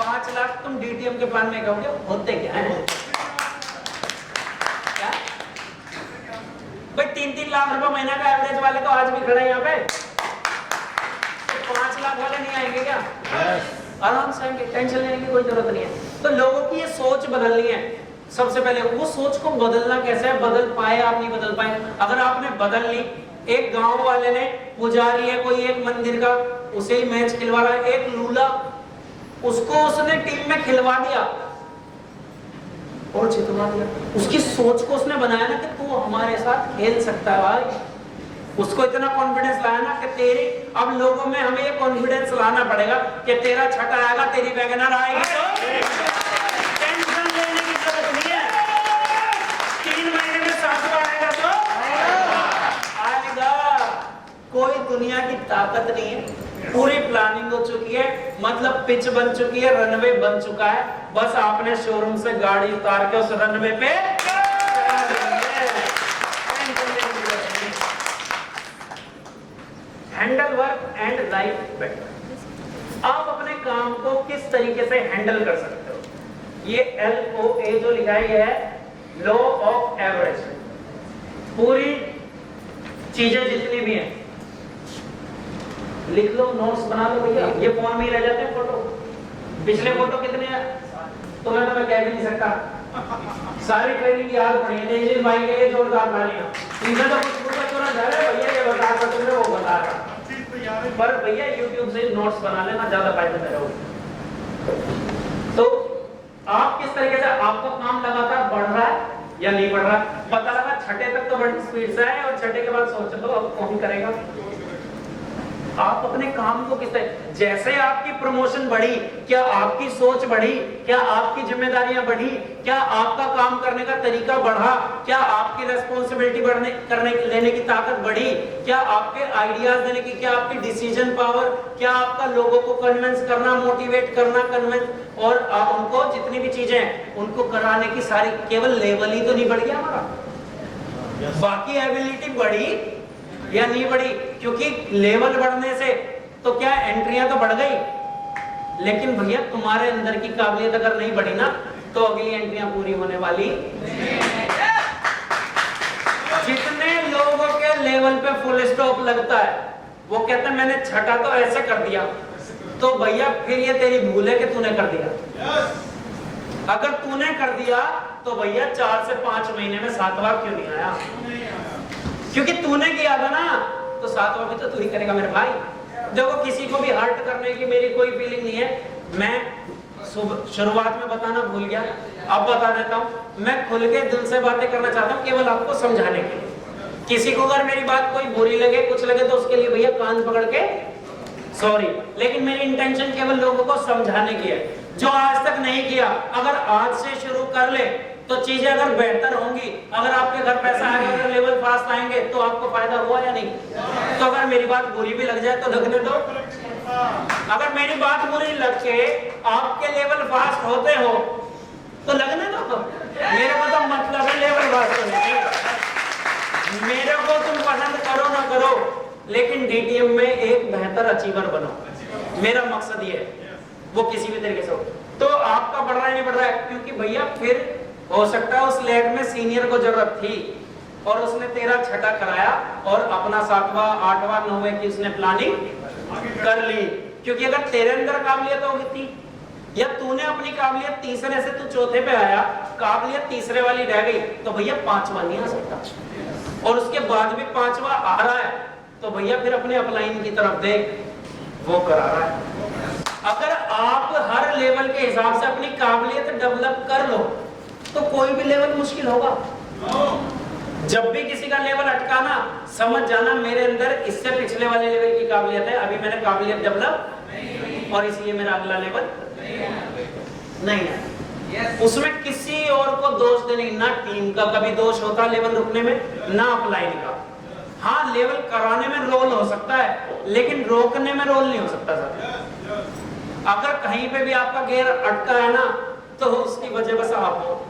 5 लाख तुम डीटीएम के प्लान में कहोगे होते क्या है? क्या भाई 3-3 लाख रुपए महीना का एवरेज वाले तो आज भी खड़े हैं यहाँ पे, तो 5 लाख वाले नहीं आएंगे क्या? आराम से आएंगे, टेंशन लेने की कोई जरूरत नहीं है। तो लोगों की ये सोच बदलनी है। सबसे पहले वो सोच को बदलना कैसे है? बदल पाए आप, नहीं बदल पाए। अगर आपने बदल ली, एक गांव वाले ने, पुजारी है कोई एक मंदिर का, उसे ही मैच खिलवा रहा है, एक लूला, उसको उसने टीम में खिलवा दिया और जितवा दिया। उसकी सोच को उसने बनाया ना कि तू हमारे साथ खेल सकता है भाई। उसको इतना कॉन्फिडेंस लाया ना कि तेरी, अब लोगों में हमें ये कॉन्फिडेंस लाना पड़ेगा कि तेरा छठा आएगा, तेरी वैगनर आएगी, तो टेंशन लेने की जरूरत नहीं है। 3 महीने में 7वां आएगा तो आएगा। कोई दुनिया की ताकत नहीं है, पूरी प्लानिंग हो चुकी है, मतलब पिच बन चुकी है, रनवे बन चुका है, बस आपने शोरूम से गाड़ी उतार के उस रनवे पे handle work and life better. आप अपने काम को किस तरीके से हैंडल कर सकते हो? ये LOA जो लिखा है लॉ ऑफ एवरेज। पूरी चीजें जितनी भी हैं लिख लो, नोट्स बना लो भैया। ये फोन में ही रह जाते हैं फोटो। पिछले फोटो कितने हैं तो मैं कह भी नहीं सकता। सारी ट्रेनिंग याद पड़ी है। इंजन भाई के जोरदार तालियां। इधर तो कुछ पूछा तो ना जा रहे भैया, ये बता रहा तुमने, वो बता रहा। पर भैया YouTube से नोट्स बना लेना, ज्यादा फायदा मेरा होगा। तो आप किस तरीके से, आपका काम लगातार बढ़ रहा है या नहीं बढ़ रहा? पता लगा छठे तक तो बड़ी स्पीड से है और छठे के बाद सोच लो अब कौन करेगा। आप अपने काम को किस तरह, जैसे आपकी प्रमोशन बढ़ी, क्या आपकी सोच बढ़ी? क्या आपकी जिम्मेदारियां बढ़ी? क्या आपका काम करने का तरीका बढ़ा? क्या आपकी रेस्पॉन्सिबिलिटी लेने की ताकत बढ़ी? क्या आपके आइडियाज देने की, क्या आपकी डिसीजन पावर, क्या आपका लोगों को कन्विंस करना, मोटिवेट करना, कन्विंस, और उनको जितनी भी चीजें हैं उनको कराने की सारी, केवल लेवल ही तो नहीं बढ़ गया हमारा, बाकी एबिलिटी बढ़ी या नहीं बढ़ी? क्योंकि लेवल बढ़ने से तो क्या एंट्रियां तो बढ़ गई, लेकिन भैया तुम्हारे अंदर की काबिलियत अगर नहीं बढ़ी ना तो अगली एंट्रियां पूरी होने वाली। जितने लोगों के लेवल पे फुल स्टॉप लगता है वो कहते हैं मैंने छठा तो ऐसे कर दिया, तो भैया फिर ये तेरी भूल है कि तूने कर दिया। अगर तूने कर दिया तो भैया 4 से 5 महीने में 7वां क्यों नहीं आया? क्योंकि तूने किया था ना, तो 7वां भी तो तू ही करेगा मेरे भाई। देखो किसी को भी हर्ट करने की मेरी कोई फीलिंग नहीं है। मैं शुरुआत में बताना भूल गया, अब बता देता हूँ। मैं खुल के दिल से बातें करना चाहता हूँ, केवल आपको समझाने के लिए। किसी को अगर मेरी बात कोई बुरी लगे, कुछ लगे, तो उसके लिए भैया कान पकड़ के सॉरी, लेकिन मेरी इंटेंशन केवल लोगों को समझाने की है। जो आज तक नहीं किया, अगर आज से शुरू कर ले तो चीजें अगर बेहतर होंगी। अगर आपके घर पैसा आएगा, अगर लेवल फास्ट आएंगे तो आपको फायदा हुआ या नहीं? तो अगर मेरी बात बुरी भी लग जाए तो लगने दो। अगर मेरी बात बुरी लग के आपके लेवल फास्ट होते हो तो लगने दो। मेरे को तो मतलब है लेवल फास्ट होने। मेरे को तुम पसंद करो ना करो, लेकिन डीटीएम में एक बेहतर अचीवर बनो। मेरा मकसद ये है, वो किसी भी तरीके से हो। तो आपका बढ़ रहा है नहीं बढ़ रहा है, क्योंकि भैया फिर हो सकता है उस लैब में सीनियर को जरूरत थी और उसने तेरा छठा कराया और अपना 7वां 8वां 9वें की उसने प्लानिंग कर ली। क्योंकि अगर तेरे अंदर काबिलियत होगी थी, या तूने अपनी काबिलियत तीसरे से तू चौथे पे आया, काबिलियत तीसरे वाली रह गई, तो भैया 5वां नहीं आ सकता। और उसके बाद भी 5वां आ रहा है तो भैया फिर अपने अपलाइन की तरफ देख, वो करा रहा है। अगर आप हर लेवल के हिसाब से अपनी काबिलियत डेवलप कर लो तो कोई भी लेवल मुश्किल होगा। जब भी किसी का लेवल अटकाना, समझ जाना मेरे अंदर इससे पिछले वाले लेवल की काबिलियत है, अभी मैंने काबिलियत डेवलप और इसलिए मेरा अगला लेवल नहीं है। उसमें किसी और को दोष देने, ना टीम का कभी दोष होता लेवल रुकने में, ना अपलाइन का। हाँ, लेवल कराने में रोल हो सकता है, लेकिन रोकने में रोल नहीं हो सकता सर। अगर कहीं पे भी आपका गियर अटका है ना, तो उसकी वजह बस आप हो।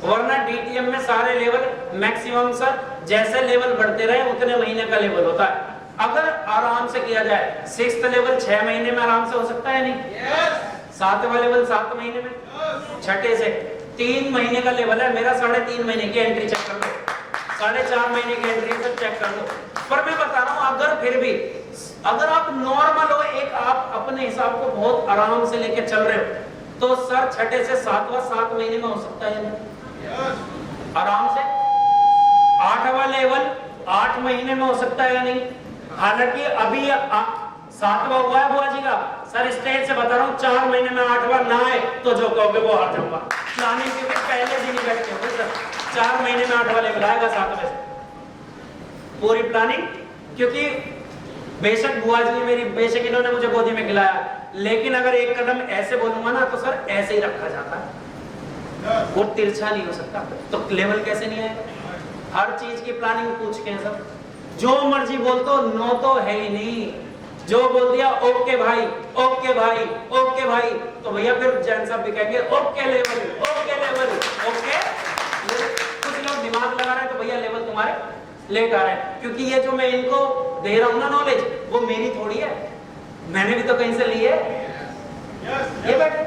वरना डीटीएम में सारे लेवल मैक्सिमम सर जैसे लेवल बढ़ते रहे उतने महीने का लेवल होता है। अगर आराम से किया जाए 6th लेवल 6 महीने में आराम से हो सकता है नहीं? सातवां लेवल 7 महीने में, छठे से 3 महीने का लेवल है मेरा, 3.5 महीने की एंट्री चेक कर लो, 4.5 महीने की एंट्री सब चेक कर लो। पर मैं बता रहा हूं अगर फिर भी अगर आप नॉर्मल हो, एक आप अपने हिसाब को बहुत आराम से लेके चल रहे हो, तो सर छठे से 7 महीने में हो सकता है आराम से। 8वां लेवल 8 महीने में हो सकता है या नहीं? हालांकि अभी 7वां हुआ है बुआ जी का, सर स्टेज से बता रहा हूँ 4 महीने में 8वां ना आए तो जो कहोगे वो हार जाऊंगा। प्लानिंग क्योंकि पहले दिन ही बैठते हो सर, 4 महीने में 8वां लेवल आएगा 7वें से, पूरी प्लानिंग। क्योंकि बेशक बुआ जी मेरी, बेशक इन्होंने मुझे गोदी में खिलाया, लेकिन अगर एक कदम ऐसे बोलूंगा ना तो सर ऐसे ही रखा जाता है, वो तिरछा नहीं हो सकता, तो लेवल कैसे नहीं आएगा? हर चीज की प्लानिंग पूछ के सर, जो मर्जी बोल तो नो तो है ही नहीं, जो बोल दिया ओके भाई, ओके भाई, ओके भाई, तो भैया फिर जैन साहब भी कहेंगे okay level, okay level, okay. कुछ लोग दिमाग लगा रहे हैं तो भैया लेवल तुम्हारे लेकर आ रहे हैं, क्योंकि ये जो मैं इनको दे रहा हूं ना नॉलेज, वो मेरी थोड़ी है, मैंने भी तो कहीं से ली है। ये बैठे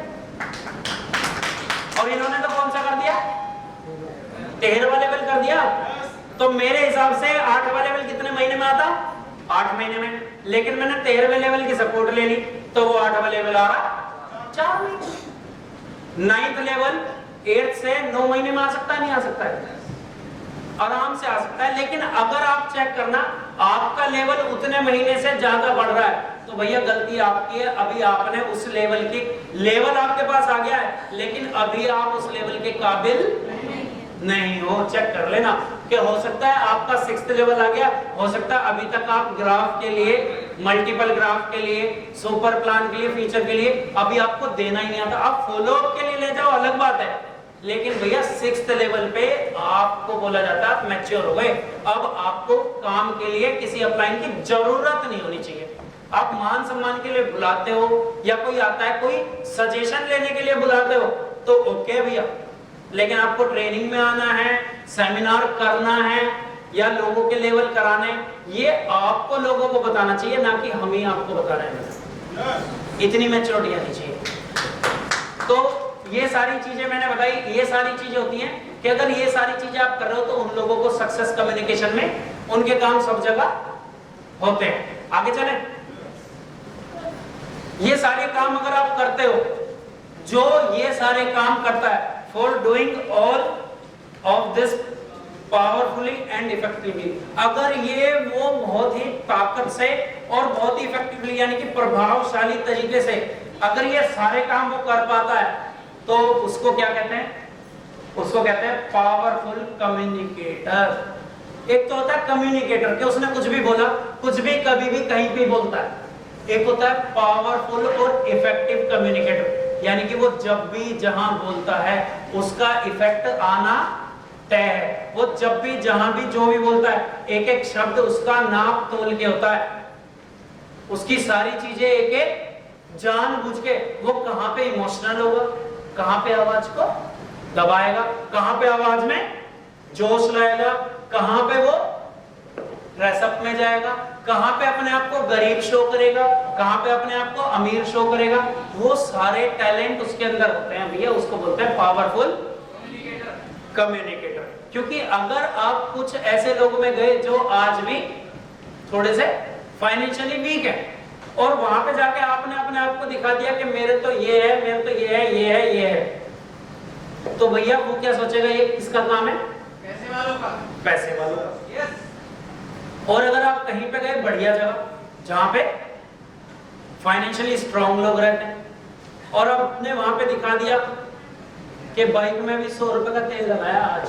और इन्होंने तो कौन सा कर दिया? 13वां लेवल कर दिया। तो मेरे हिसाब से 8वां लेवल कितने महीने में आता? 8 महीने में। लेकिन मैंने 13वें लेवल की सपोर्ट ले ली, तो वो 8वां लेवल आ रहा 4 महीने। 9th लेवल 8 से 9 महीने में आ सकता है, नहीं आ सकता है? आराम से आ सकता है। लेकिन अगर आप चेक करना आपका लेवल उतने महीने से ज्यादा बढ़ रहा है, तो भैया गलती आपकी है, अभी आपने उस लेवल की, लेवल आपके पास आ गया है लेकिन अभी आप उस लेवल के काबिल नहीं हो। चेक कर लेना कि हो सकता है आपका 6th लेवल आ गया, हो सकता है अभी तक आप ग्राफ के लिए, मल्टीपल ग्राफ के लिए, सुपर प्लान के लिए, फीचर के लिए अभी आपको देना ही नहीं आता। आप फॉलो अप के लिए ले जाओ अलग बात है, लेकिन भैया 6th लेवल पे आपको बोला जाता है मैच्योर हो गए, अब आपको काम के लिए किसी अपलाइन की जरूरत नहीं होनी चाहिए। आप मान सम्मान के लिए बुलाते हो या कोई आता है कोई सजेशन लेने के लिए बुलाते हो तो ओके भैया, लेकिन आपको ट्रेनिंग में आना है, सेमिनार करना है या लोगों के लेवल कराने, ये आपको लोगों को बताना चाहिए, ना कि हम ही आपको बता रहे हैं। इतनी मैच्योरिटी आनी चाहिए। तो ये सारी चीजें मैंने बताई, ये सारी चीजें होती हैं कि अगर ये सारी चीजें आप कर रहे हो तो उन लोगों को सक्सेस कम्युनिकेशन में उनके काम सब जगह होते हैं। आगे चले, ये सारे काम अगर आप करते हो, जो ये सारे काम करता है, for doing all of this powerfully and effectively, अगर ये वो बहुत ही ताकत से और बहुत ही इफेक्टिवली यानी कि प्रभावशाली तरीके से अगर ये सारे काम वो कर पाता है, तो उसको क्या कहते हैं? उसको कहते हैं पावरफुल कम्युनिकेटर। एक तो होता है कम्युनिकेटर कि उसने कुछ भी बोला, कुछ भी कभी भी कहीं भी बोलता है। एक होता है पावरफुल और इफेक्टिव कम्युनिकेटर, यानी कि वो जब भी जहां बोलता है उसका इफेक्ट आना तय है। वो जब भी जहां भी जो भी बोलता है, एक एक शब्द उसका नाप तोल के होता है, उसकी सारी चीजें एक एक जानबूझ के, वो कहां पे इमोशनल होगा, कहां पे आवाज को दबाएगा, कहां पे आवाज में जोश लाएगा, कहां पे वो ड्रेसअप में जाएगा, कहां पे अपने आप को गरीब शो करेगा, कहां पे अपने आप को अमीर शो करेगा, वो सारे टैलेंट उसके अंदर होते हैं भैया। उसको बोलते हैं पावरफुल कम्युनिकेटर। क्योंकि अगर आप कुछ ऐसे लोगों में गए जो आज भी थोड़े से फाइनेंशियली वीक है और वहां पे जाके आपने अपने आप को दिखा दिया कि मेरे तो ये है, मेरे तो ये है, ये है, ये है, तो भैया वो क्या सोचेगा, ये किसका काम है? पैसे वालों का। पैसे वालों का। यस। और अगर आप कहीं पे गए बढ़िया जगह जहां पे फाइनेंशियली स्ट्रांग लोग रहते हैं और आपने वहां पे दिखा दिया कि बाइक में भी 100 रुपए का तेल लगाया, आज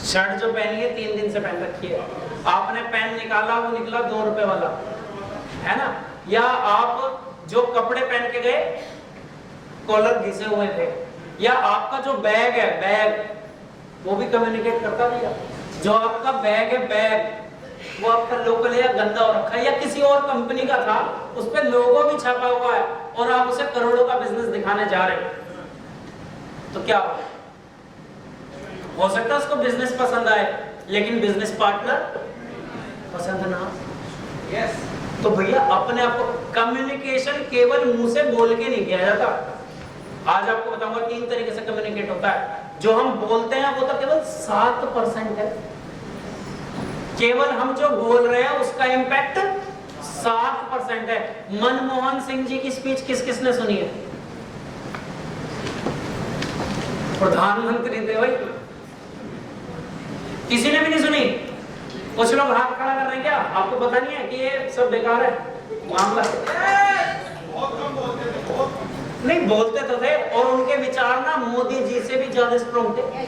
शर्ट जो पहनी है 3 दिन से पहन रखी है, आपने पेन निकाला, वो निकला 2 रुपए वाला, है ना? या आप जो कपड़े पहन के गए कॉलर घिसे हुए थे, या आपका जो बैग है, बैग वो भी कम्युनिकेट करता भैया। जो आपका बैग है, बैग वो आपका लोकल है या गंदा हो रखा है या किसी और कंपनी का था, उस पे लोगो भी छपा हुआ है और आप उसे करोड़ों का बिजनेस दिखाने जा रहे हो, तो क्या हो सकता है उसको बिजनेस पसंद आए लेकिन बिजनेस पार्टनर पसंद ना। यस। तो भैया अपने आप को कम्युनिकेशन केवल मुंह से बोल के नहीं किया जाता। आज आपको बताऊंगा 3 तरीके से कम्युनिकेट होता है। जो हम बोलते हैं वो तो केवल 7% है। केवल हम जो बोल रहे हैं उसका इंपैक्ट 7% है। मनमोहन सिंह जी की स्पीच किस किसने सुनी है? प्रधानमंत्री थे भाई, किसी ने भी नहीं सुनी। कुछ लोग हाथ खड़ा कर रहे हैं, क्या आपको पता नहीं है कि ये सब बेकार है मामला? बहुत कम बोलते थे, बहुत नहीं बोलते तो थे, और उनके विचार ना मोदी जी से भी ज्यादा स्ट्रॉन्ग थे,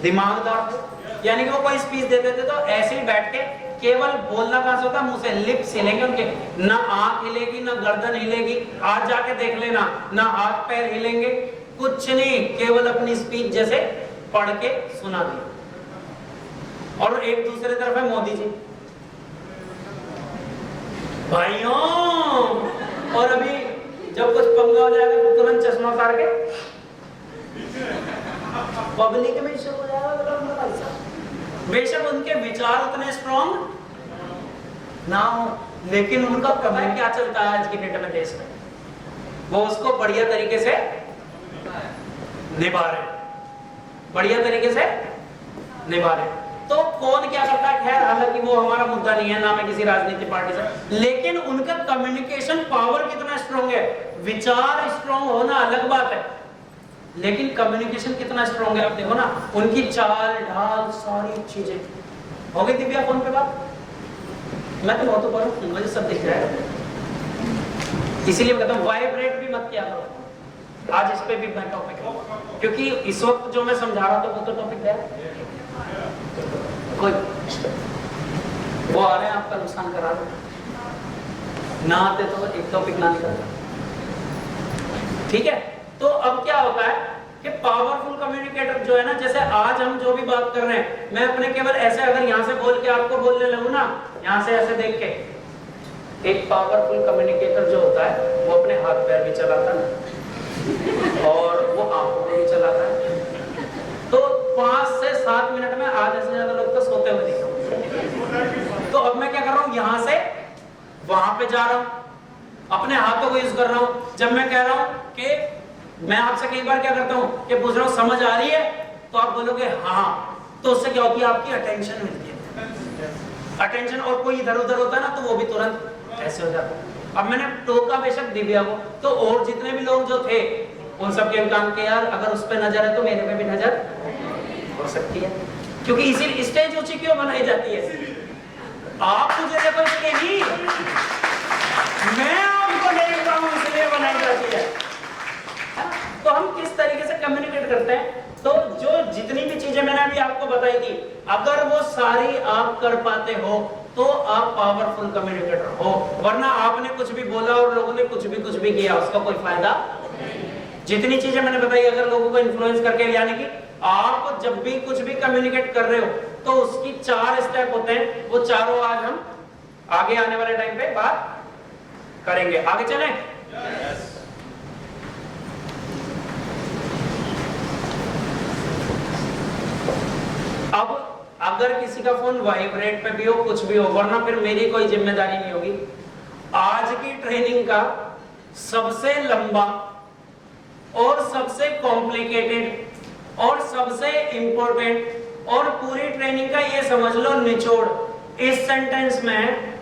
दिमागदार थे। यानी कि वो कोई स्पीच देते थे तो ऐसे ही बैठ के केवल बोलना कहां से होता, मुंह से लिप्स हिलेंगे उनके, ना आंख हिलेगी ना गर्दन हिलेगी। आज जाके देख लेना, ना हाथ पैर हिलेंगे, कुछ नहीं, केवल अपनी स्पीच जैसे पढ़ के सुना दी। और एक दूसरे तरफ है मोदी जी भाइयों, और अभी जब कुछ पंगा हो जाएगा तो तुरंत चश्मा उतार के पब्लिक में शुरू हो जाएगा। बेशक उनके विचार उतने स्ट्रॉन्ग ना हो, लेकिन उनका कमाई क्या चलता है आज की डेट में देश में, वो उसको बढ़िया तरीके से निभा रहे, बढ़िया तरीके से निभा रहे। तो कौन क्या करता है, खैर हालांकि वो हमारा मुद्दा नहीं है, ना मैं किसी राजनीतिक पार्टी से, लेकिन उनका कम्युनिकेशन पावर कितना स्ट्रॉन्ग है। विचार स्ट्रॉन्ग होना अलग बात है, लेकिन कम्युनिकेशन कितना स्ट्रॉन्ग है आप देखो ना, उनकी चाल ढाल सारी चीजें। हो गई दिव्या फोन पे बात? मैं तो बहुत ऊपर हूं, मुझे सब दिख रहा है, इसीलिए कहता हूं वाइब्रेट भी मत किया करो। आज इस पे भी मैं टॉपिक है, क्योंकि इस वक्त जो मैं समझा रहा था वो तो टॉपिक है, कोई वो आ रहे हैं आपका नुकसान करा रहे, ना आते तो एक टॉपिक ना निकलता। ठीक है, तो अब क्या होता है कि पावरफुल कम्युनिकेटर जो है ना, जैसे आज हम जो भी बात कर रहे हैं, मैं अपने केवल ऐसे अगर यहाँ से बोल के आपको बोलने लगूं ना, यहाँ से ऐसे देख के, एक पावरफुल कम्युनिकेटर जो होता है वो अपने हाथ पैर भी चलाता है और वो आंखों को भी चलाता है। तो 5 से 7 मिनट में आधे से ज्यादा लोग तो सोते हुए दिख रहे हैं। तो अब मैं क्या कर रहा हूँ, यहाँ से वहां पे जा रहा हूँ, अपने हाथों को यूज कर रहा हूँ। जब मैं कह रहा हूँ कि मैं आपसे कई बार क्या करता हूँ कि पूछ रहा हूँ समझ आ रही है, तो आप बोलोगे हाँ, तो उससे क्या होती है, आपकी अटेंशन मिलती है, अटेंशन। और कोई इधर उधर होता है ना तो वो भी तुरंत ऐसे हो जाता है। अब मैंने टोका बेशक दिव्या को, तो और जितने भी लोग जो थे उन सब के काम के, यार अगर उस पे नजर है तो मेरे पे भी नजर हो सकती है, क्योंकि इसी स्टेज ऊंची क्यों बनाई जाती है, आप मुझे देखो इसलिए नहीं, मैं आपको देख रहा हूं इसलिए बनाई जाती है। तो हम किस तरीके से कम्युनिकेट करते हैं, तो जो जितनी भी चीजें मैंने अभी आपको बताई थी, अगर वो सारी आप कर पाते हो तो आप पावरफुल कम्युनिकेटर हो, वरना आपने कुछ भी बोला और लोगों ने कुछ भी किया, उसका कोई फायदा। जितनी चीजें मैंने बताई, अगर लोगों को इन्फ्लुएंस करके, यानी कि आप जब भी कुछ भी कम्युनिकेट कर रहे हो तो उसकी 4 स्टेप होते हैं, वो चारों आज हम आगे आने वाले टाइम पे बात करेंगे। आगे चलें? yes. अब अगर किसी का फोन वाइब्रेट पे भी हो, कुछ भी हो, वरना फिर मेरी कोई जिम्मेदारी नहीं होगी। आज की ट्रेनिंग का सबसे लंबा और सबसे कॉम्प्लिकेटेड और सबसे इंपॉर्टेंट और पूरी ट्रेनिंग का ये समझ लो निचोड़ इस सेंटेंस में,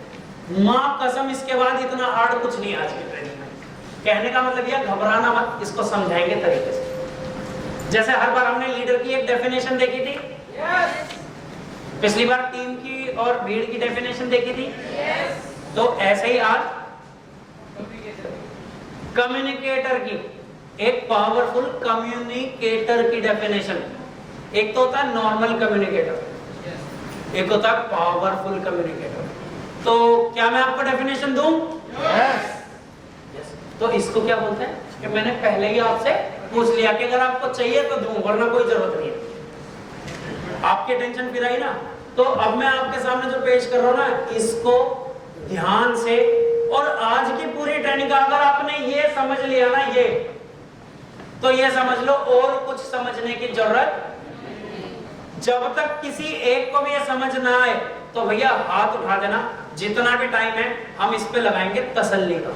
मां कसम इसके बाद इतना हार्ड कुछ नहीं आज की ट्रेनिंग में। कहने का मतलब यह, घबराना मत, इसको समझाएंगे तरीके से। जैसे हर बार हमने लीडर की एक डेफिनेशन देखी थी, yes. पिछली बार टीम की और भीड़ की डेफिनेशन देखी थी, yes. तो ऐसे ही आज कम्युनिकेटर की, एक पावरफुल कम्युनिकेटर की डेफिनेशन। एक तो होता है नॉर्मल कम्युनिकेटर, एक होता है पावरफुल कम्युनिकेटर। तो क्या मैं आपको डेफिनेशन दूं? yes. तो इसको क्या बोलते हैं कि मैंने पहले ही आपसे पूछ लिया कि अगर आपको चाहिए तो दूं, वरना कोई जरूरत नहीं है। आपकी टेंशन फिर आई ना, तो अब मैं आपके सामने जो पेश कर रहा हूं ना, इसको ध्यान से, और आज की पूरी ट्रेनिंग का अगर आपने ये समझ लिया ना, ये तो ये समझ लो और कुछ समझने की जरूरत। जब तक किसी एक को भी ये समझ ना आए तो भैया हाथ उठा देना, जितना भी टाइम है हम इस पे लगाएंगे तसल्ली का।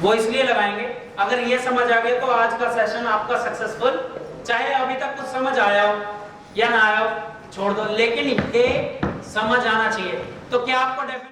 वो इसलिए लगाएंगे, अगर ये समझ आ गया तो आज का सेशन आपका सक्सेसफुल। चाहे अभी तक कुछ समझ आया हो या ना आया हो छोड़ दो, लेकिन ये समझ आना चाहिए। तो क्या आपको डेफिनेट